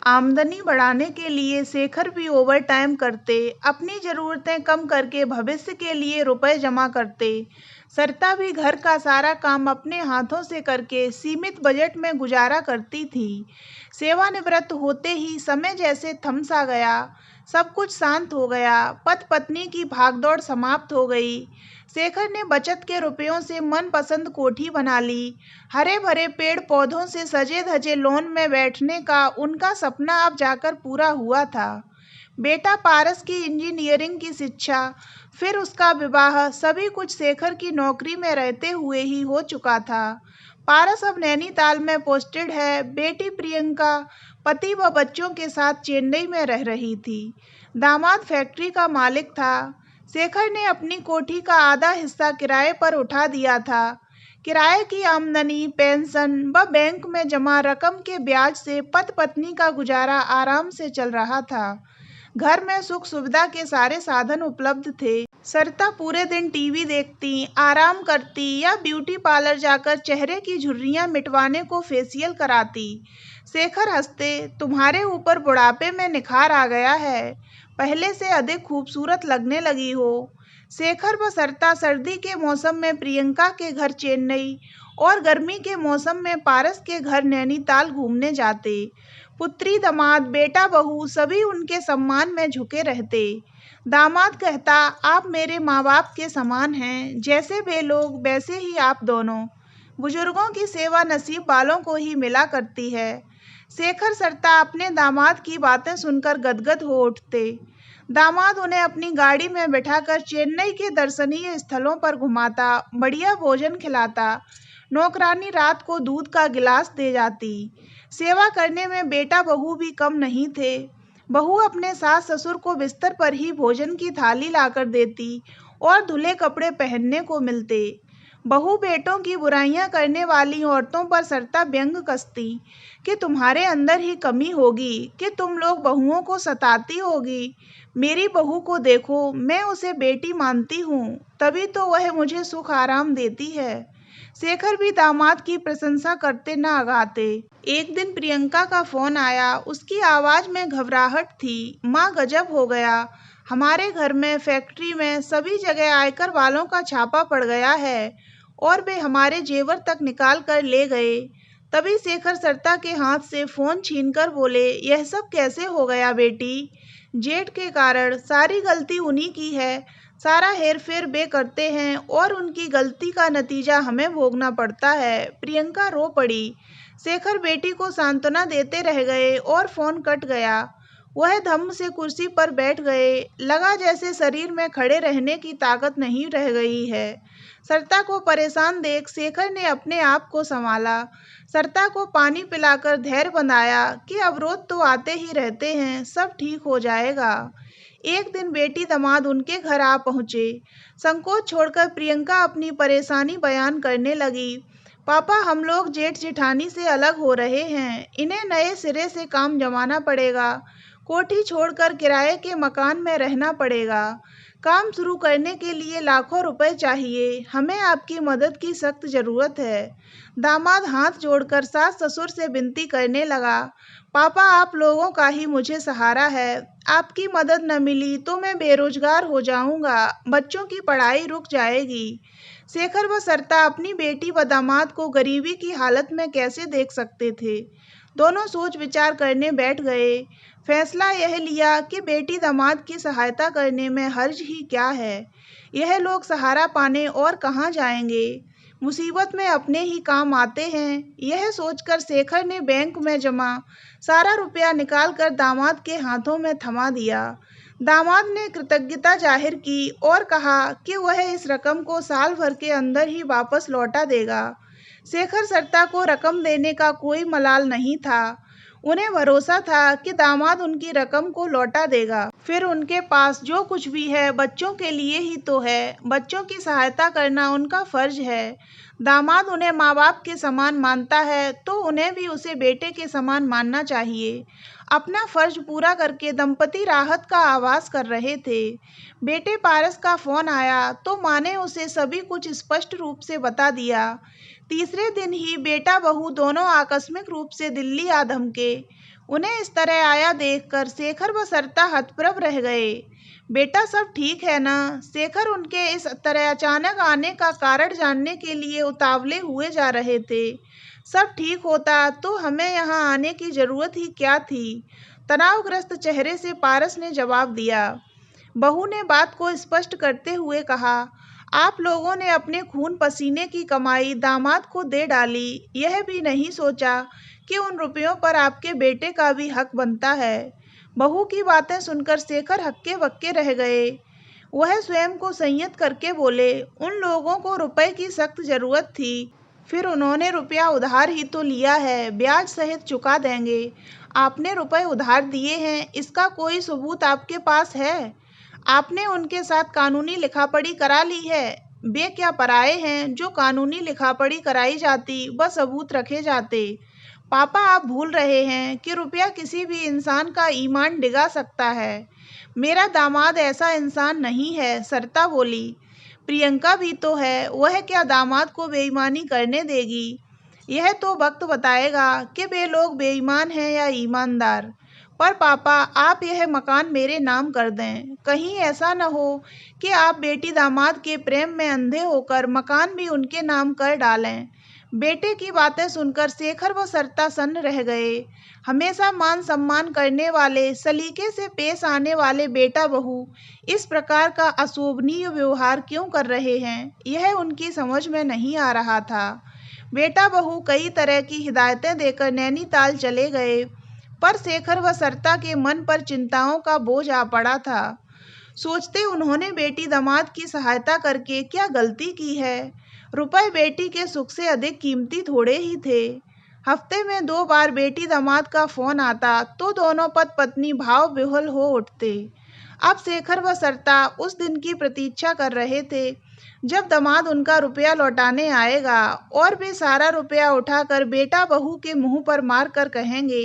आमदनी बढ़ाने के लिए शेखर भी ओवरटाइम करते, अपनी ज़रूरतें कम करके भविष्य के लिए रुपए जमा करते। सरिता भी घर का सारा काम अपने हाथों से करके सीमित बजट में गुजारा करती थी। सेवानिवृत्त होते ही समय जैसे थम सा गया, सब कुछ शांत हो गया, पति पत्नी की भागदौड़ समाप्त हो गई। शेखर ने बचत के रुपयों से मनपसंद कोठी बना ली। हरे भरे पेड़ पौधों से सजे धजे लॉन में बैठने का उनका सपना अब जाकर पूरा हुआ था। बेटा पारस की इंजीनियरिंग की शिक्षा, फिर उसका विवाह, सभी कुछ शेखर की नौकरी में रहते हुए ही हो चुका था। पारस अब नैनीताल में पोस्टेड है। बेटी प्रियंका पति व बच्चों के साथ चेन्नई में रह रही थी। दामाद फैक्ट्री का मालिक था। शेखर ने अपनी कोठी का आधा हिस्सा किराए पर उठा दिया था। किराए की आमदनी, पेंशन व बैंक में जमा रकम के ब्याज से पति पत्नी का गुजारा आराम से चल रहा था। घर में सुख सुविधा के सारे साधन उपलब्ध थे। सरिता पूरे दिन टीवी देखती, आराम करती या ब्यूटी पार्लर जाकर चेहरे की झुर्रियां मिटवाने को फेशियल कराती। शेखर हंसते, तुम्हारे ऊपर बुढ़ापे में निखार आ गया है, पहले से अधिक खूबसूरत लगने लगी हो। शेखर व सरिता सर्दी के मौसम में प्रियंका के घर चेन्नई और गर्मी के मौसम में पारस के घर नैनीताल घूमने जाते। पुत्री दामाद बेटा बहू सभी उनके सम्मान में झुके रहते। दामाद कहता, आप मेरे माँ बाप के समान हैं, जैसे वे लोग वैसे ही आप दोनों। बुजुर्गों की सेवा नसीब वालों को ही मिला करती है। शेखर सरिता अपने दामाद की बातें सुनकर गदगद हो उठते। दामाद उन्हें अपनी गाड़ी में बिठाकर चेन्नई के दर्शनीय स्थलों पर घुमाता, बढ़िया भोजन खिलाता। नौकरानी रात को दूध का गिलास दे जाती। सेवा करने में बेटा बहू भी कम नहीं थे। बहू अपने सास ससुर को बिस्तर पर ही भोजन की थाली लाकर देती और धुले कपड़े पहनने को मिलते। बहू बेटों की बुराइयां करने वाली औरतों पर सरिता व्यंग कसती कि तुम्हारे अंदर ही कमी होगी कि तुम लोग बहुओं को सताती होगी। मेरी बहू को देखो, मैं उसे बेटी मानती हूँ, तभी तो वह मुझे सुख आराम देती है। शेखर भी दामाद की प्रशंसा करते न आगाते। एक दिन प्रियंका का फोन आया। उसकी आवाज में घबराहट थी। माँ, गजब हो गया, हमारे घर में, फैक्ट्री में, सभी जगह आयकर वालों का छापा पड़ गया है और वे हमारे जेवर तक निकाल कर ले गए। तभी शेखर सरिता के हाथ से फोन छीनकर बोले, यह सब कैसे हो गया बेटी? जेठ के कारण, सारी गलती उन्हीं की है। सारा हेरफेर वे करते हैं और उनकी गलती का नतीजा हमें भोगना पड़ता है। प्रियंका रो पड़ी। शेखर बेटी को सांत्वना देते रह गए और फोन कट गया। वह धम्म से कुर्सी पर बैठ गए। लगा जैसे शरीर में खड़े रहने की ताकत नहीं रह गई है। सरिता को परेशान देख शेखर ने अपने आप को संभाला। सरिता को पानी पिलाकर धैर्य बंधाया कि अवरोध तो आते ही रहते हैं, सब ठीक हो जाएगा। एक दिन बेटी दामाद उनके घर आ पहुंचे। संकोच छोड़कर प्रियंका अपनी परेशानी बयान करने लगी। पापा, हम लोग जेठ जेठानी से अलग हो रहे हैं। इन्हें नए सिरे से काम जमाना पड़ेगा। कोठी छोड़कर किराए के मकान में रहना पड़ेगा। काम शुरू करने के लिए लाखों रुपए चाहिए। हमें आपकी मदद की सख्त जरूरत है। दामाद हाथ जोड़कर सास ससुर से विनती करने लगा। पापा, आप लोगों का ही मुझे सहारा है। आपकी मदद न मिली तो मैं बेरोजगार हो जाऊंगा। बच्चों की पढ़ाई रुक जाएगी। शेखर व सरिता अपनी बेटी व दामाद को गरीबी की हालत में कैसे देख सकते थे। दोनों सोच विचार करने बैठ गए। फैसला यह लिया कि बेटी दामाद की सहायता करने में हर्ज ही क्या है। यह लोग सहारा पाने और कहाँ जाएंगे। मुसीबत में अपने ही काम आते हैं। यह सोचकर शेखर ने बैंक में जमा सारा रुपया निकालकर दामाद के हाथों में थमा दिया। दामाद ने कृतज्ञता जाहिर की और कहा कि वह इस रकम को साल भर के अंदर ही वापस लौटा देगा। शेखर सरिता को रकम देने का कोई मलाल नहीं था। उन्हें भरोसा था कि दामाद उनकी रकम को लौटा देगा। फिर उनके पास जो कुछ भी है बच्चों के लिए ही तो है। बच्चों की सहायता करना उनका फर्ज है। दामाद उन्हें माँ बाप के समान मानता है तो उन्हें भी उसे बेटे के समान मानना चाहिए। अपना फर्ज पूरा करके दंपति राहत का आवाज कर रहे थे। बेटे पारस का फोन आया तो माँ ने उसे सभी कुछ स्पष्ट रूप से बता दिया। तीसरे दिन ही बेटा बहू दोनों आकस्मिक रूप से दिल्ली आ धमके। उन्हें इस तरह आया देखकर शेखर व सरिता हतप्रभ रह गए। बेटा सब ठीक है ना? शेखर उनके इस तरह अचानक आने का कारण जानने के लिए उतावले हुए जा रहे थे। सब ठीक होता तो हमें यहाँ आने की जरूरत ही क्या थी? तनावग्रस्त चेहरे से पारस ने जवाब दिया। बहू ने बात को स्पष्ट करते हुए कहा, आप लोगों ने अपने खून पसीने की कमाई दामाद को दे डाली, यह भी नहीं सोचा कि उन रुपयों पर आपके बेटे का भी हक बनता है। बहू की बातें सुनकर शेखर हक्के बक्के रह गए। वह स्वयं को संयत करके बोले, उन लोगों को रुपए की सख्त जरूरत थी, फिर उन्होंने रुपया उधार ही तो लिया है, ब्याज सहित चुका देंगे। आपने रुपए उधार दिए हैं, इसका कोई सबूत आपके पास है? आपने उनके साथ कानूनी लिखापढ़ी करा ली है? वे क्या पराए हैं जो कानूनी लिखापढ़ी कराई जाती व सबूत रखे जाते? पापा आप भूल रहे हैं कि रुपया किसी भी इंसान का ईमान डिगा सकता है। मेरा दामाद ऐसा इंसान नहीं है, सरिता बोली। प्रियंका भी तो है, वह क्या दामाद को बेईमानी करने देगी? यह तो वक्त बताएगा कि वे लोग बेईमान हैं या ईमानदार। पर पापा आप यह मकान मेरे नाम कर दें, कहीं ऐसा न हो कि आप बेटी दामाद के प्रेम में अंधे होकर मकान भी उनके नाम कर डालें। बेटे की बातें सुनकर शेखर व सरिता सन्न रह गए। हमेशा मान सम्मान करने वाले, सलीके से पेश आने वाले बेटा बहू इस प्रकार का अशोभनीय व्यवहार क्यों कर रहे हैं, यह उनकी समझ में नहीं आ रहा था। बेटा बहू कई तरह की हिदायतें देकर नैनीताल चले गए, पर शेखर व सरिता के मन पर चिंताओं का बोझ आ पड़ा था। सोचते उन्होंने बेटी दामाद की सहायता करके क्या गलती की है? रुपए बेटी के सुख से अधिक कीमती थोड़े ही थे। हफ्ते में 2 बार बेटी दामाद का फोन आता तो दोनों पति पत्नी भाव विह्वल हो उठते। अब शेखर व सरिता उस दिन की प्रतीक्षा कर रहे थे जब दामाद उनका रुपया लौटाने आएगा और वे सारा रुपया उठाकर बेटा बहू के मुंह पर मार कर कहेंगे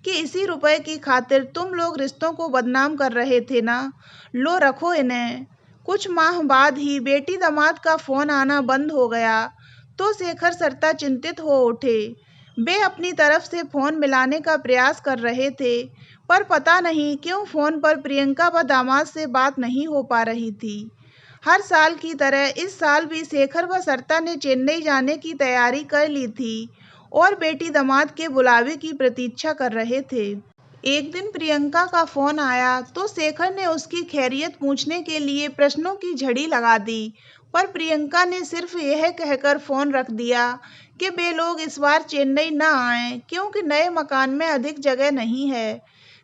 कि इसी रुपए की खातिर तुम लोग रिश्तों को बदनाम कर रहे थे ना, लो रखो इन्हें। कुछ माह बाद ही बेटी दामाद का फोन आना बंद हो गया तो शेखर सरिता चिंतित हो उठे। वे अपनी तरफ से फोन मिलाने का प्रयास कर रहे थे, पर पता नहीं क्यों फोन पर प्रियंका व दामाद से बात नहीं हो पा रही थी। हर साल की तरह इस साल भी शेखर व सरिता ने चेन्नई जाने की तैयारी कर ली थी और बेटी दामाद के बुलावे की प्रतीक्षा कर रहे थे। एक दिन प्रियंका का फोन आया तो शेखर ने उसकी खैरियत पूछने के लिए प्रश्नों की झड़ी लगा दी, पर प्रियंका ने सिर्फ यह कहकर फोन रख दिया कि वे लोग इस बार चेन्नई न आएं क्योंकि नए मकान में अधिक जगह नहीं है।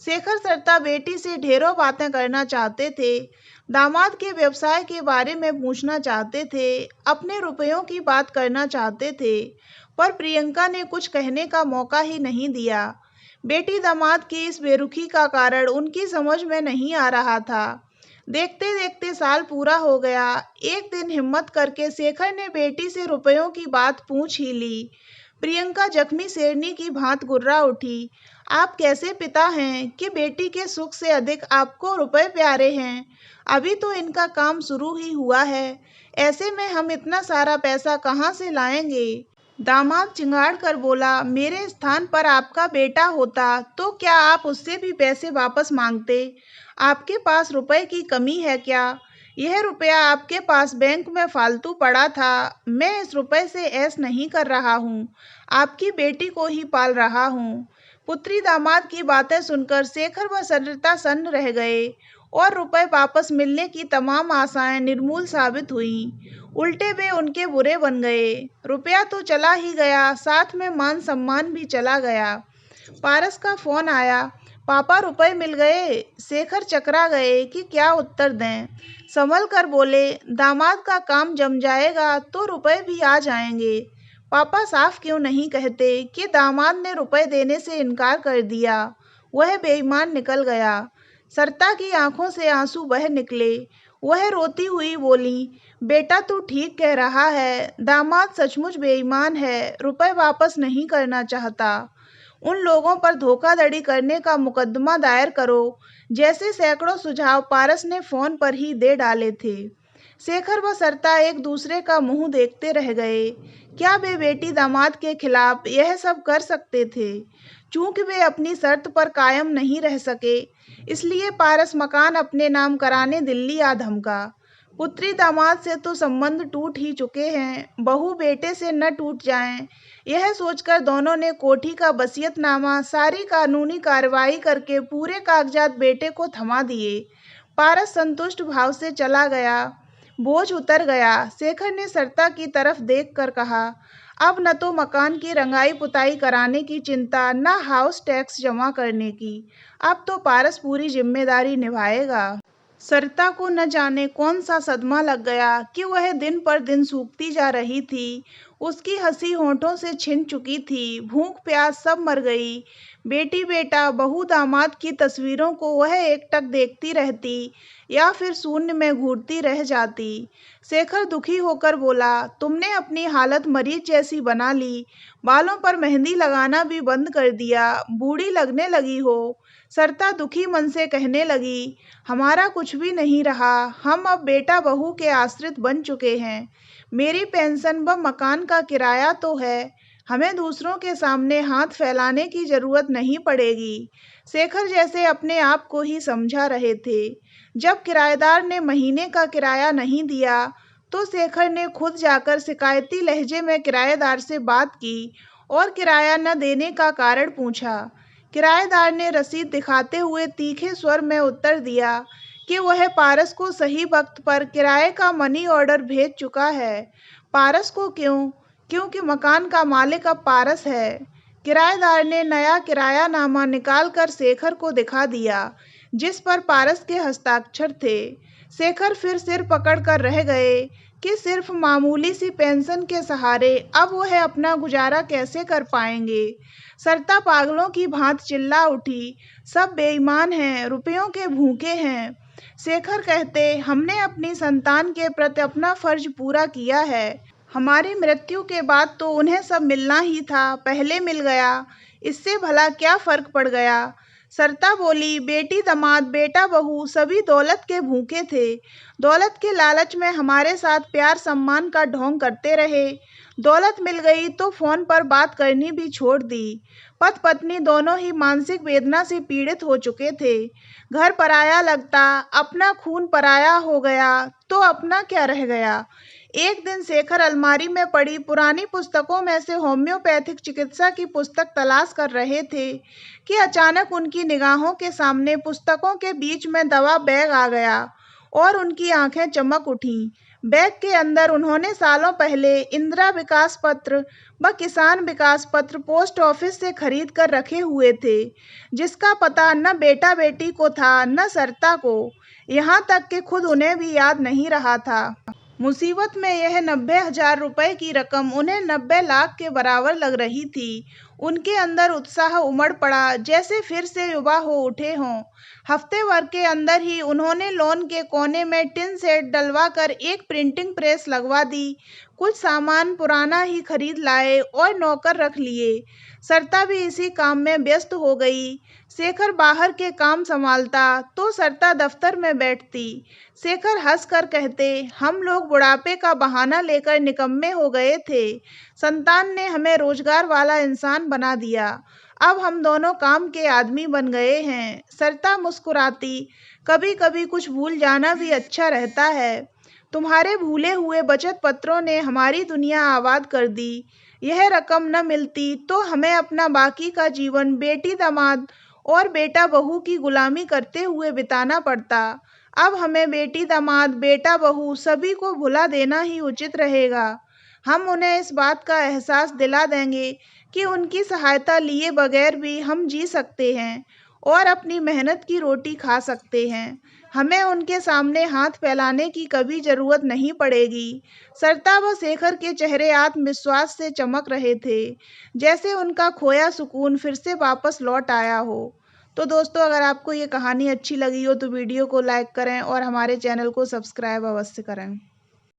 शेखर सरिता बेटी से ढेरों बातें करना चाहते थे, दामाद के व्यवसाय के बारे में पूछना चाहते थे, अपने रुपयों की बात करना चाहते थे, पर प्रियंका ने कुछ कहने का मौका ही नहीं दिया। बेटी दामाद की इस बेरुखी का कारण उनकी समझ में नहीं आ रहा था। देखते देखते साल पूरा हो गया। एक दिन हिम्मत करके शेखर ने बेटी से रुपयों की बात पूछ ही ली। प्रियंका जख्मी शेरनी की भांत गुर्रा उठी। आप कैसे पिता हैं कि बेटी के सुख से अधिक आपको रुपए प्यारे हैं? अभी तो इनका काम शुरू ही हुआ है, ऐसे में हम इतना सारा पैसा कहाँ से लाएंगे? दामाद चिंगाड़ कर बोला, मेरे स्थान पर आपका बेटा होता तो क्या आप उससे भी पैसे वापस मांगते? आपके पास रुपए की कमी है क्या? यह रुपया आपके पास बैंक में फालतू पड़ा था। मैं इस रुपए से ऐश नहीं कर रहा हूँ, आपकी बेटी को ही पाल रहा हूँ। पुत्री दामाद की बातें सुनकर शेखर व सरिता सन्न रह गए और रुपए वापस मिलने की तमाम आशाएं निर्मूल साबित हुईं। उल्टे वे उनके बुरे बन गए। रुपया तो चला ही गया, साथ में मान सम्मान भी चला गया। पारस का फोन आया, पापा रुपए मिल गए। शेखर चकरा गए कि क्या उत्तर दें। संभल कर बोले, दामाद का काम जम जाएगा तो रुपए भी आ जाएंगे। पापा साफ क्यों नहीं कहते कि दामाद ने रुपए देने से इनकार कर दिया, वह बेईमान निकल गया। सरिता की आंखों से आंसू बह निकले। वह रोती हुई बोली, बेटा तू ठीक कह रहा है, दामाद सचमुच बेईमान है, रुपए वापस नहीं करना चाहता। उन लोगों पर धोखाधड़ी करने का मुकदमा दायर करो, जैसे सैकड़ों सुझाव पारस ने फोन पर ही दे डाले थे। शेखर व सरिता एक दूसरे का मुंह देखते रह गए। क्या वे बेटी दामाद के खिलाफ यह सब कर सकते थे? चूंकि वे अपनी शर्त पर कायम नहीं रह सके, इसलिए पारस मकान अपने नाम कराने दिल्ली आ धमका। पुत्री दामाद से तो संबंध टूट ही चुके हैं, बहू बेटे से न टूट जाएं, यह सोचकर दोनों ने कोठी का वसीयतनामा सारी कानूनी कार्रवाई करके पूरे कागजात बेटे को थमा दिए। पारस संतुष्ट भाव से चला गया। बोझ उतर गया। शेखर ने सरिता की तरफ देखकर कहा, अब न तो मकान की रंगाई पुताई कराने की चिंता, न हाउस टैक्स जमा करने की। अब तो पारस पूरी जिम्मेदारी निभाएगा। सरिता को न जाने कौन सा सदमा लग गया कि वह दिन पर दिन सूखती जा रही थी। उसकी हंसी होठों से छिन चुकी थी। भूख प्यास सब मर गई। बेटी बेटा बहू दामाद की तस्वीरों को वह एकटक देखती रहती या फिर शून्य में घूरती रह जाती। शेखर दुखी होकर बोला, तुमने अपनी हालत मरीज जैसी बना ली, बालों पर मेहंदी लगाना भी बंद कर दिया, बूढ़ी लगने लगी हो। सरिता दुखी मन से कहने लगी, हमारा कुछ भी नहीं रहा, हम अब बेटा बहू के आश्रित बन चुके हैं। मेरी पेंशन व मकान का किराया तो है, हमें दूसरों के सामने हाथ फैलाने की जरूरत नहीं पड़ेगी। शेखर जैसे अपने आप को ही समझा रहे थे। जब किराएदार ने महीने का किराया नहीं दिया तो शेखर ने खुद जाकर शिकायती लहजे में किराएदार से बात की और किराया न देने का कारण पूछा। किराएदार ने रसीद दिखाते हुए तीखे स्वर में उत्तर दिया कि वह पारस को सही वक्त पर किराए का मनी ऑर्डर भेज चुका है। पारस को क्यों? क्योंकि मकान का मालिक अब पारस है। किराएदार ने नया किरायानामा निकालकर शेखर को दिखा दिया, जिस पर पारस के हस्ताक्षर थे। शेखर फिर सिर पकड़कर रह गए कि सिर्फ मामूली सी पेंशन के सहारे अब वह अपना गुजारा कैसे कर पाएंगे। सरिता पागलों की भांति चिल्ला उठी, सब बेईमान हैं, रुपयों के भूखे हैं। शेखर कहते, हमने अपनी संतान के प्रति अपना फर्ज पूरा किया है। हमारी मृत्यु के बाद तो उन्हें सब मिलना ही था, पहले मिल गया, इससे भला क्या फर्क पड़ गया। सरिता बोली, बेटी दामाद बेटा बहू सभी दौलत के भूखे थे। दौलत के लालच में हमारे साथ प्यार सम्मान का ढोंग करते रहे। दौलत मिल गई तो फोन पर बात करनी भी छोड़ दी। पति पत्नी दोनों ही मानसिक वेदना से पीड़ित हो चुके थे। घर पराया लगता, अपना खून पराया हो गया तो अपना क्या रह गया। एक दिन शेखर अलमारी में पड़ी पुरानी पुस्तकों में से होम्योपैथिक चिकित्सा की पुस्तक तलाश कर रहे थे कि अचानक उनकी निगाहों के सामने पुस्तकों के बीच में दवा बैग आ गया और उनकी आंखें चमक उठीं। बैग के अंदर उन्होंने सालों पहले इंदिरा विकास पत्र व किसान विकास पत्र पोस्ट ऑफिस से खरीद कर रखे हुए थे, जिसका पता न बेटा बेटी को था न सरिता को, यहाँ तक कि खुद उन्हें भी याद नहीं रहा था। मुसीबत में यह 90,000 रुपए की रकम उन्हें 90 लाख के बराबर लग रही थी। उनके अंदर उत्साह उमड़ पड़ा, जैसे फिर से युवा हो उठे हों। हफ्ते भर के अंदर ही उन्होंने लॉन के कोने में टिन सेट डलवा कर एक प्रिंटिंग प्रेस लगवा दी। कुछ सामान पुराना ही खरीद लाए और नौकर रख लिए। सरिता भी इसी काम में व्यस्त हो गई। शेखर बाहर के काम संभालता तो सरिता दफ्तर में बैठती। शेखर हंसकर कहते, हम लोग बुढ़ापे का बहाना लेकर निकम्मे हो गए थे। संतान ने हमें रोजगार वाला इंसान बना दिया। अब हम दोनों काम के आदमी बन गए हैं। सरिता मुस्कुराती, कभी कभी कुछ भूल जाना भी अच्छा रहता है। तुम्हारे भूले हुए बचत पत्रों ने हमारी दुनिया आबाद कर दी। यह रकम न मिलती तो हमें अपना बाकी का जीवन बेटी दामाद और बेटा बहू की गुलामी करते हुए बिताना पड़ता। अब हमें बेटी दामाद बेटा बहू सभी को भुला देना ही उचित रहेगा। हम उन्हें इस बात का एहसास दिला देंगे कि उनकी सहायता लिए बगैर भी हम जी सकते हैं और अपनी मेहनत की रोटी खा सकते हैं। हमें उनके सामने हाथ फैलाने की कभी जरूरत नहीं पड़ेगी। सरिता व शेखर के चेहरे आत्मविश्वास से चमक रहे थे, जैसे उनका खोया सुकून फिर से वापस लौट आया हो। तो दोस्तों, अगर आपको ये कहानी अच्छी लगी हो तो वीडियो को लाइक करें और हमारे चैनल को सब्सक्राइब अवश्य करें।